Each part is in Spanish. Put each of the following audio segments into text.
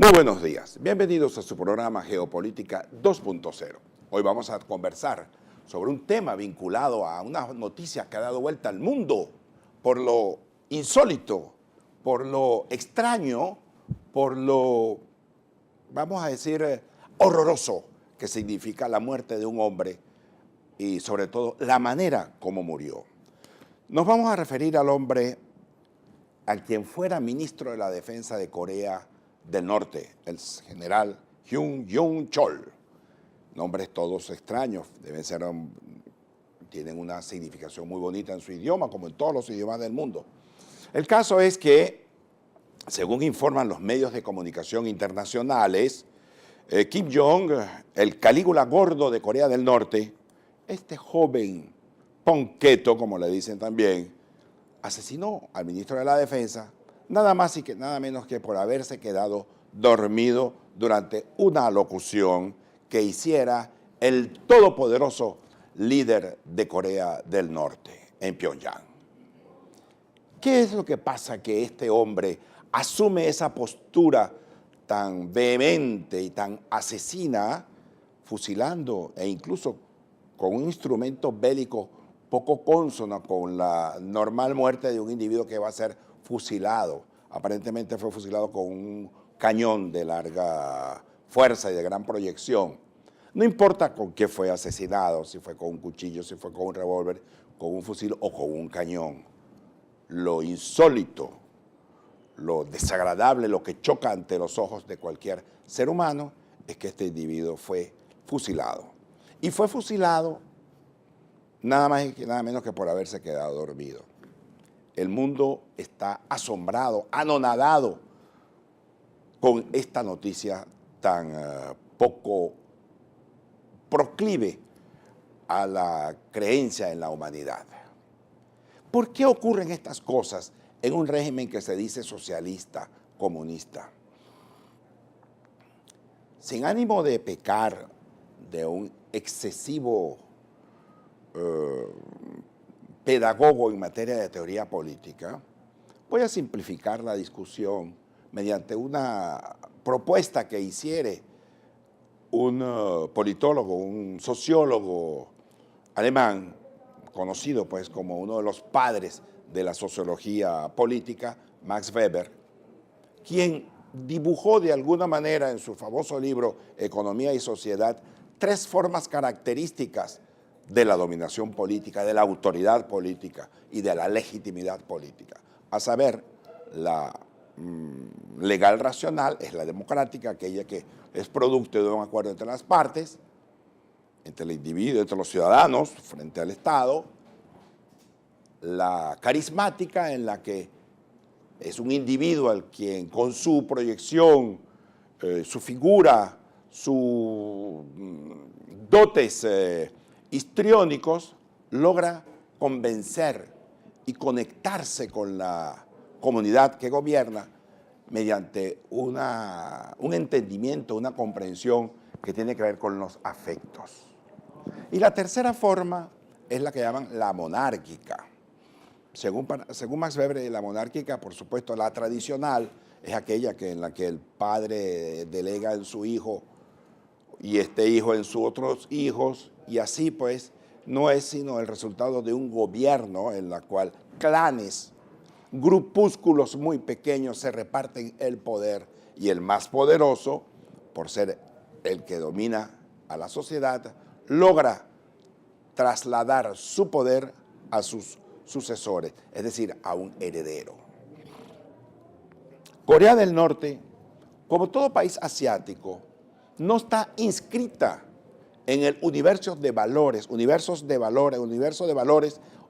Muy buenos días, bienvenidos a su programa Geopolítica 2.0. Hoy vamos a conversar sobre un tema vinculado a una noticia que ha dado vuelta al mundo por lo insólito, por lo extraño, por lo, vamos a decir, horroroso que significa la muerte de un hombre y sobre todo la manera como murió. Nos vamos a referir al hombre a quien fuera ministro de la Defensa de Corea del Norte, el general Hyun Jong-chol. Nombres todos extraños, deben ser, tienen una significación muy bonita en su idioma, como en todos los idiomas del mundo. El caso es que, según informan los medios de comunicación internacionales, Kim Jong, el Calígula gordo de Corea del Norte, este joven ponqueto, como le dicen también, asesinó al ministro de la Defensa, nada más y nada menos que por haberse quedado dormido durante una alocución que hiciera el todopoderoso líder de Corea del Norte en Pyongyang. ¿Qué es lo que pasa que este hombre asume esa postura tan vehemente y tan asesina, fusilando e incluso con un instrumento bélico poco consono con la normal muerte de un individuo que va a ser fusilado? Aparentemente fue fusilado con un cañón de larga fuerza y de gran proyección. No importa con qué fue asesinado, si fue con un cuchillo, si fue con un revólver, con un fusil o con un cañón. Lo insólito, lo desagradable, lo que choca ante los ojos de cualquier ser humano es que este individuo fue fusilado. Y fue fusilado nada más y nada menos que por haberse quedado dormido. El mundo está asombrado, anonadado con esta noticia tan poco proclive a la creencia en la humanidad. ¿Por qué ocurren estas cosas en un régimen que se dice socialista, comunista? Sin ánimo de pecar de un excesivo pedagogo en materia de teoría política, voy a simplificar la discusión mediante una propuesta que hiciere un politólogo, un sociólogo alemán, conocido pues como uno de los padres de la sociología política, Max Weber, quien dibujó de alguna manera en su famoso libro Economía y Sociedad 3 formas características de la dominación política, de la autoridad política y de la legitimidad política. A saber, la legal racional es la democrática, aquella que es producto de un acuerdo entre las partes, entre el individuo, entre los ciudadanos, frente al Estado. La carismática, en la que es un individuo al quien con su proyección, su figura, sus dotes histriónicos, logra convencer y conectarse con la comunidad que gobierna mediante un entendimiento, una comprensión que tiene que ver con los afectos. Y la tercera forma es la que llaman la monárquica. Según Max Weber, la monárquica, por supuesto, la tradicional, es aquella en la que el padre delega en su hijo y este hijo en sus otros hijos, y así pues no es sino el resultado de un gobierno en la cual clanes, grupúsculos muy pequeños se reparten el poder, y el más poderoso, por ser el que domina a la sociedad, logra trasladar su poder a sus sucesores, es decir, a un heredero. Corea del Norte, como todo país asiático, no está inscrita en el universo de valores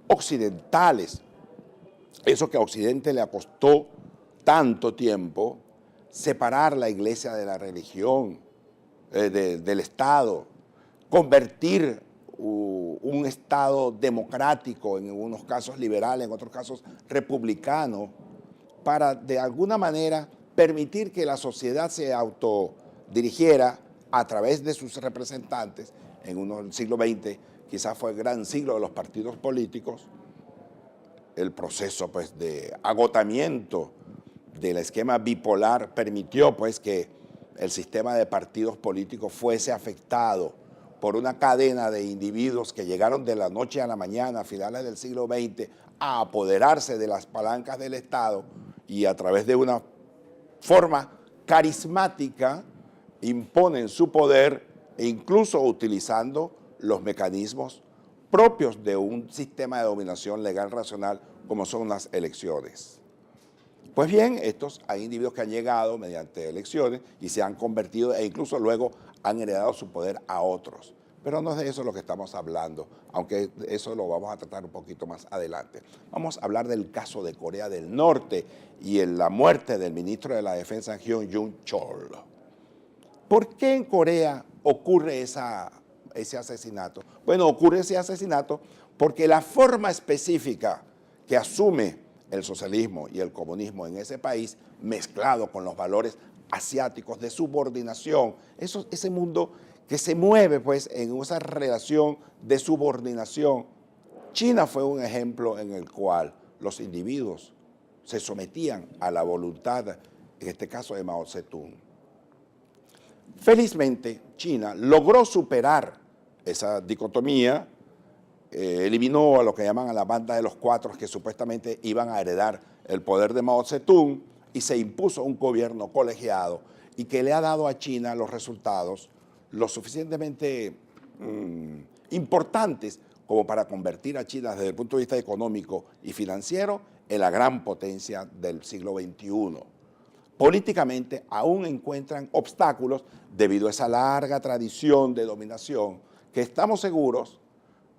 occidentales. Eso que a Occidente le costó tanto tiempo, separar la iglesia de la religión, del Estado, convertir un Estado democrático, en unos casos liberal, en otros casos republicano, para de alguna manera permitir que la sociedad se autodirigiera a través de sus representantes. El siglo XX quizás fue el gran siglo de los partidos políticos. El proceso pues, de agotamiento del esquema bipolar permitió pues, que el sistema de partidos políticos fuese afectado por una cadena de individuos que llegaron de la noche a la mañana a finales del siglo XX a apoderarse de las palancas del Estado y a través de una forma carismática imponen su poder e incluso utilizando los mecanismos propios de un sistema de dominación legal racional como son las elecciones. Pues bien, hay individuos que han llegado mediante elecciones y se han convertido e incluso luego han heredado su poder a otros. Pero no es de eso lo que estamos hablando, aunque eso lo vamos a tratar un poquito más adelante. Vamos a hablar del caso de Corea del Norte y la muerte del ministro de la Defensa, Hyun Jung-chol. ¿Por qué en Corea ocurre ese asesinato? Bueno, ocurre ese asesinato porque la forma específica que asume el socialismo y el comunismo en ese país, mezclado con los valores asiáticos de subordinación, ese mundo que se mueve pues en esa relación de subordinación. China fue un ejemplo en el cual los individuos se sometían a la voluntad, en este caso de Mao Zedong. Felizmente, China logró superar esa dicotomía, eliminó a lo que llaman a la banda de los cuatro que supuestamente iban a heredar el poder de Mao Zedong y se impuso un gobierno colegiado y que le ha dado a China los resultados lo suficientemente importantes como para convertir a China desde el punto de vista económico y financiero en la gran potencia del siglo XXI. Políticamente aún encuentran obstáculos debido a esa larga tradición de dominación que estamos seguros,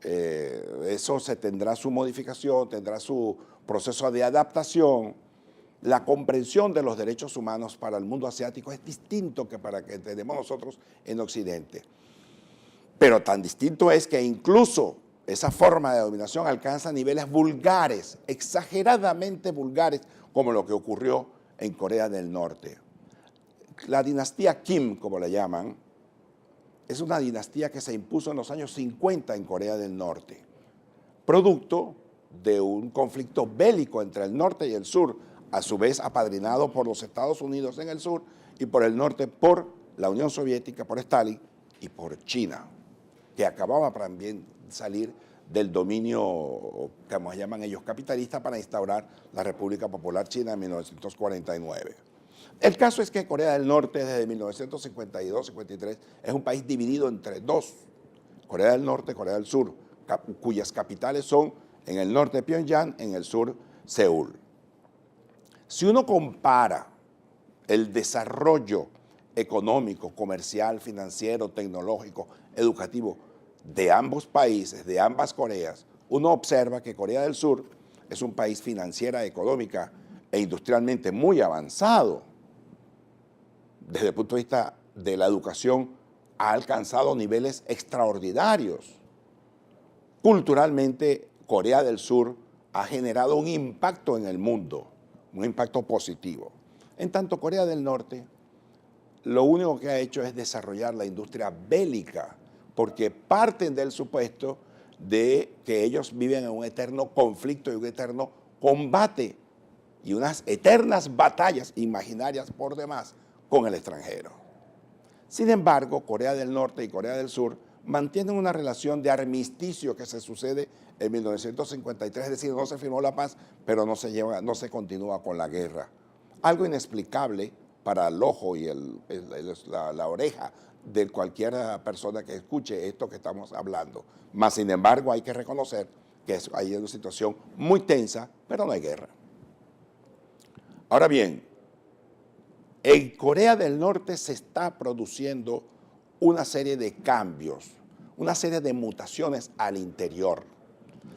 eso se tendrá su modificación, tendrá su proceso de adaptación. La comprensión de los derechos humanos para el mundo asiático es distinto que para que entendemos nosotros en Occidente. Pero tan distinto es que incluso esa forma de dominación alcanza niveles vulgares, exageradamente vulgares, como lo que ocurrió en Corea del Norte. La dinastía Kim, como la llaman, es una dinastía que se impuso en los años 50 en Corea del Norte, producto de un conflicto bélico entre el norte y el sur, a su vez apadrinado por los Estados Unidos en el sur y por el norte por la Unión Soviética, por Stalin y por China, que acababa también de salir del dominio, como llaman ellos, capitalista para instaurar la República Popular China en 1949. El caso es que Corea del Norte desde 1952-53 es un país dividido entre dos, Corea del Norte y Corea del Sur, cuyas capitales son en el norte Pyongyang, en el sur Seúl. Si uno compara el desarrollo económico, comercial, financiero, tecnológico, educativo de ambos países, de ambas Coreas, uno observa que Corea del Sur es un país financiera, económica e industrialmente muy avanzado. Desde el punto de vista de la educación, ha alcanzado niveles extraordinarios. Culturalmente, Corea del Sur ha generado un impacto en el mundo, un impacto positivo. En tanto, Corea del Norte lo único que ha hecho es desarrollar la industria bélica, porque parten del supuesto de que ellos viven en un eterno conflicto y un eterno combate y unas eternas batallas imaginarias por demás con el extranjero. Sin embargo, Corea del Norte y Corea del Sur mantienen una relación de armisticio que se sucede en 1953, es decir, no se firmó la paz, pero no se continúa con la guerra. Algo inexplicable para el ojo y la oreja de cualquier persona que escuche esto que estamos hablando. Mas, sin embargo, hay que reconocer que hay una situación muy tensa, pero no hay guerra. Ahora bien, en Corea del Norte se está produciendo una serie de cambios, una serie de mutaciones al interior.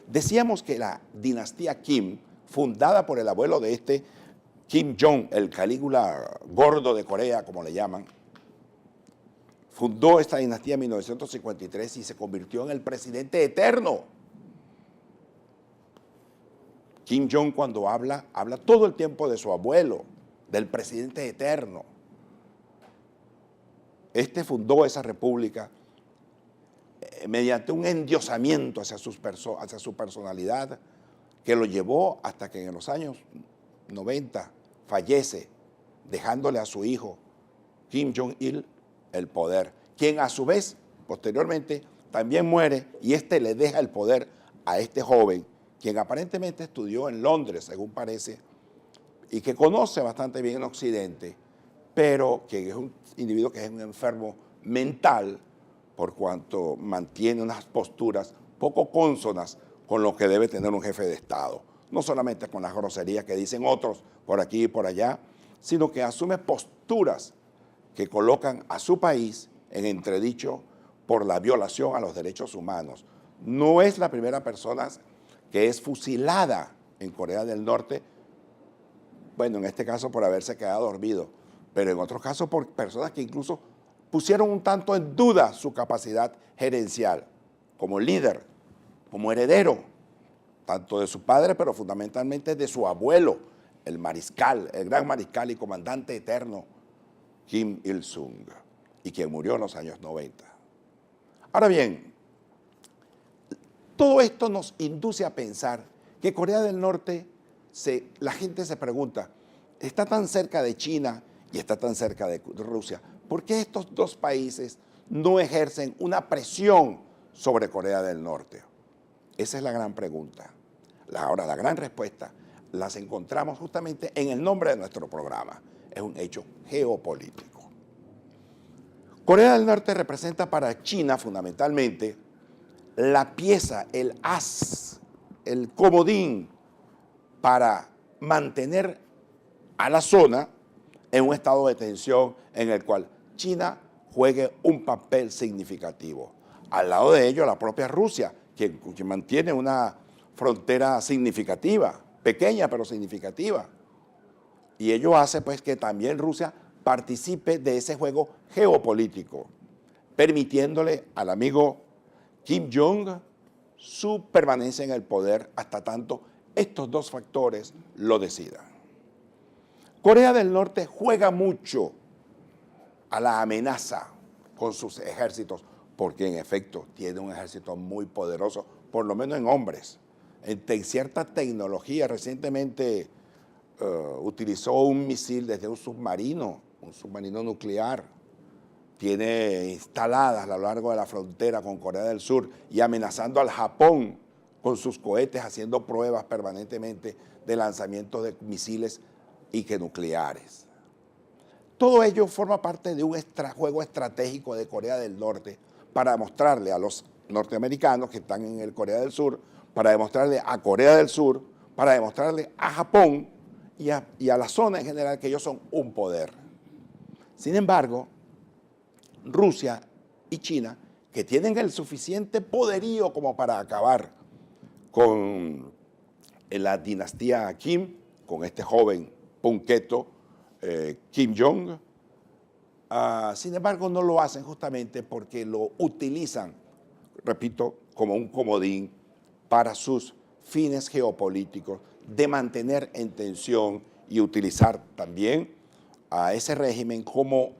Decíamos que la dinastía Kim, fundada por el abuelo de Kim Jong, el Calígula gordo de Corea, como le llaman, fundó esta dinastía en 1953 y se convirtió en el presidente eterno. Kim Jong cuando habla todo el tiempo de su abuelo, del presidente eterno. Fundó esa república mediante un endiosamiento hacia su personalidad que lo llevó hasta que en los años 90 fallece, dejándole a su hijo Kim Jong-il el poder, quien a su vez, posteriormente, también muere y este le deja el poder a este joven, quien aparentemente estudió en Londres, según parece, y que conoce bastante bien en Occidente, pero que es un individuo que es un enfermo mental por cuanto mantiene unas posturas poco cónsonas con lo que debe tener un jefe de Estado. No solamente con las groserías que dicen otros por aquí y por allá, sino que asume posturas que colocan a su país en entredicho por la violación a los derechos humanos. No es la primera persona que es fusilada en Corea del Norte, bueno, en este caso por haberse quedado dormido, pero en otros casos por personas que incluso pusieron un tanto en duda su capacidad gerencial como líder, como heredero, tanto de su padre, pero fundamentalmente de su abuelo, el mariscal, el gran mariscal y comandante eterno, Kim Il-sung, y quien murió en los años 90. Ahora bien, todo esto nos induce a pensar que Corea del Norte, la gente se pregunta, está tan cerca de China y está tan cerca de Rusia, ¿por qué estos dos países no ejercen una presión sobre Corea del Norte? Esa es la gran pregunta. Ahora, la gran respuesta las encontramos justamente en el nombre de nuestro programa. Es un hecho geopolítico. Corea del Norte representa para China fundamentalmente la pieza, el as, el comodín para mantener a la zona en un estado de tensión en el cual China juegue un papel significativo. Al lado de ello, la propia Rusia, que mantiene una frontera significativa, pequeña pero significativa. Y ello hace pues que también Rusia participe de ese juego geopolítico, permitiéndole al amigo Kim Jong su permanencia en el poder hasta tanto estos dos factores lo decidan. Corea del Norte juega mucho a la amenaza con sus ejércitos, porque en efecto tiene un ejército muy poderoso, por lo menos en hombres. En cierta tecnología, recientemente utilizó un misil desde un submarino nuclear. Tiene instaladas a lo largo de la frontera con Corea del Sur y amenazando al Japón con sus cohetes, haciendo pruebas permanentemente de lanzamiento de misiles y que nucleares. Todo ello forma parte de un juego estratégico de Corea del Norte para demostrarle a los norteamericanos que están en el Corea del Sur, para demostrarle a Corea del Sur, para demostrarle a Japón y a la zona en general que ellos son un poder. Sin embargo, Rusia y China, que tienen el suficiente poderío como para acabar con la dinastía Kim, con este joven punqueto Kim Jong, sin embargo no lo hacen justamente porque lo utilizan, repito, como un comodín para sus fines geopolíticos de mantener en tensión y utilizar también a ese régimen como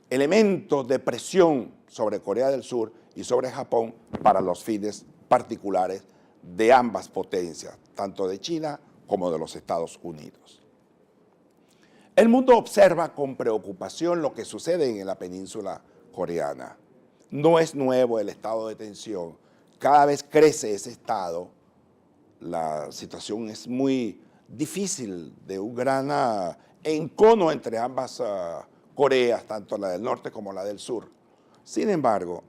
elemento de presión sobre Corea del Sur y sobre Japón para los fines particulares de ambas potencias, tanto de China como de los Estados Unidos. El mundo observa con preocupación lo que sucede en la península coreana. No es nuevo el estado de tensión, cada vez crece ese estado, la situación es muy difícil, de un gran encono entre ambas Coreas, tanto la del norte como la del sur. Sin embargo,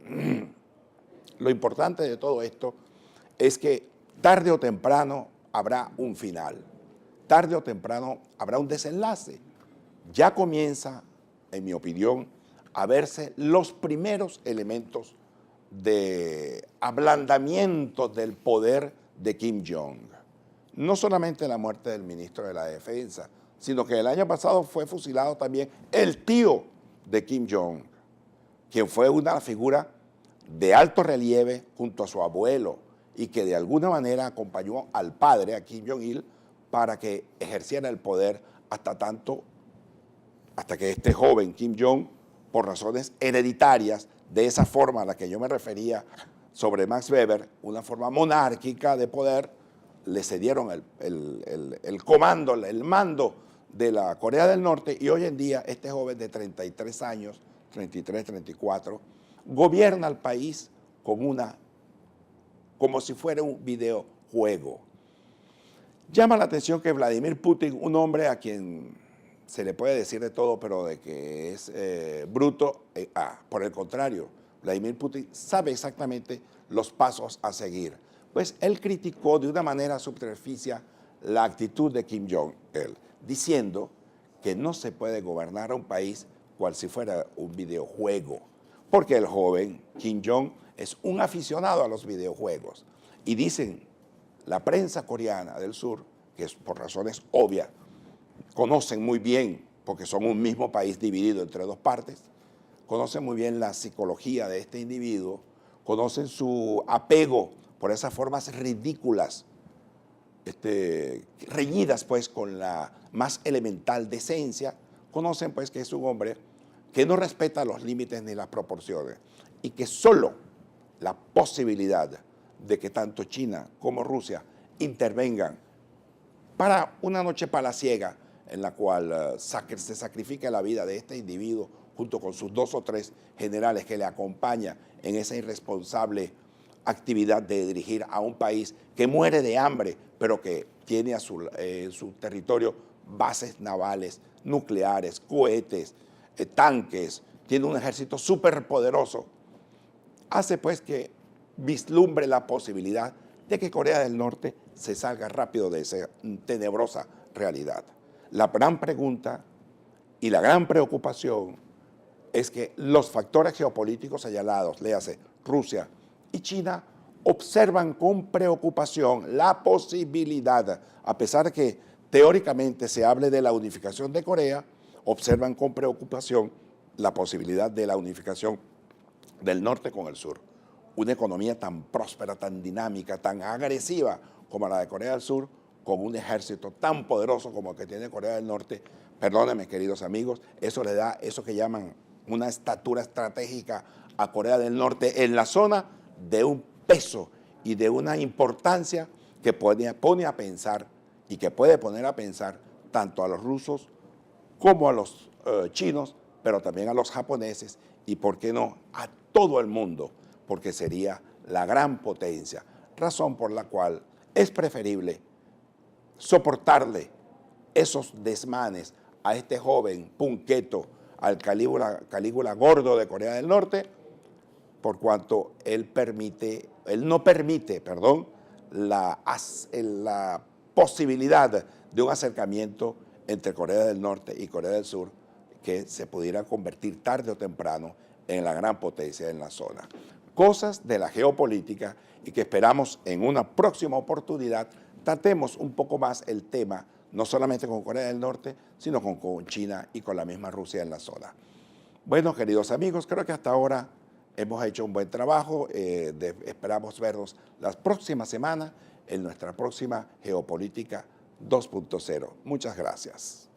lo importante de todo esto es que tarde o temprano habrá un final, tarde o temprano habrá un desenlace. Ya comienza, en mi opinión, a verse los primeros elementos de ablandamiento del poder de Kim Jong. No solamente la muerte del ministro de la Defensa, sino que el año pasado fue fusilado también el tío de Kim Jong, quien fue una figura de alto relieve junto a su abuelo y que de alguna manera acompañó al padre, a Kim Jong-il, para que ejerciera el poder hasta que este joven Kim Jong, por razones hereditarias, de esa forma a la que yo me refería sobre Max Weber, una forma monárquica de poder, le cedieron el comando, el mando de la Corea del Norte, y hoy en día este joven de 33 años, 33, 34, gobierna el país como si fuera un videojuego. Llama la atención que Vladimir Putin, un hombre a quien se le puede decir de todo, pero de que es bruto, por el contrario, Vladimir Putin sabe exactamente los pasos a seguir. Pues él criticó de una manera superficial la actitud de Kim Jong-il, diciendo que no se puede gobernar a un país cual si fuera un videojuego, porque el joven Kim Jong es un aficionado a los videojuegos. Y dicen la prensa coreana del sur, que es por razones obvias, conocen muy bien, porque son un mismo país dividido entre dos partes, conocen muy bien la psicología de este individuo, conocen su apego por esas formas ridículas, reñidas pues con la más elemental decencia, conocen pues que es un hombre que no respeta los límites ni las proporciones y que solo la posibilidad de que tanto China como Rusia intervengan para una noche palaciega en la cual se sacrifica la vida de este individuo junto con sus 2 o 3 generales que le acompañan en esa irresponsable actividad de dirigir a un país que muere de hambre, pero que tiene a su territorio bases navales, nucleares, cohetes, tanques, tiene un ejército súper poderoso, hace pues que vislumbre la posibilidad de que Corea del Norte se salga rápido de esa tenebrosa realidad. La gran pregunta y la gran preocupación es que los factores geopolíticos señalados, léase Rusia y China, observan con preocupación la posibilidad, a pesar de que teóricamente se hable de la unificación de Corea, observan con preocupación la posibilidad de la unificación del norte con el sur. Una economía tan próspera, tan dinámica, tan agresiva como la de Corea del Sur, con un ejército tan poderoso como el que tiene Corea del Norte, perdónenme queridos amigos, eso le da eso que llaman una estatura estratégica a Corea del Norte en la zona de un peso y de una importancia que pone a pensar y que puede poner a pensar tanto a los rusos como a los chinos, pero también a los japoneses y, ¿por qué no?, a todo el mundo, porque sería la gran potencia, razón por la cual es preferible soportarle esos desmanes a este joven punqueto, al Calígula gordo de Corea del Norte, por cuanto él no permite la posibilidad de un acercamiento entre Corea del Norte y Corea del Sur que se pudiera convertir tarde o temprano en la gran potencia en la zona. Cosas de la geopolítica y que esperamos en una próxima oportunidad tratemos un poco más el tema, no solamente con Corea del Norte, sino con China y con la misma Rusia en la zona. Bueno, queridos amigos, creo que hasta ahora hemos hecho un buen trabajo. Esperamos vernos la próxima semana en nuestra próxima Geopolítica 2.0. Muchas gracias.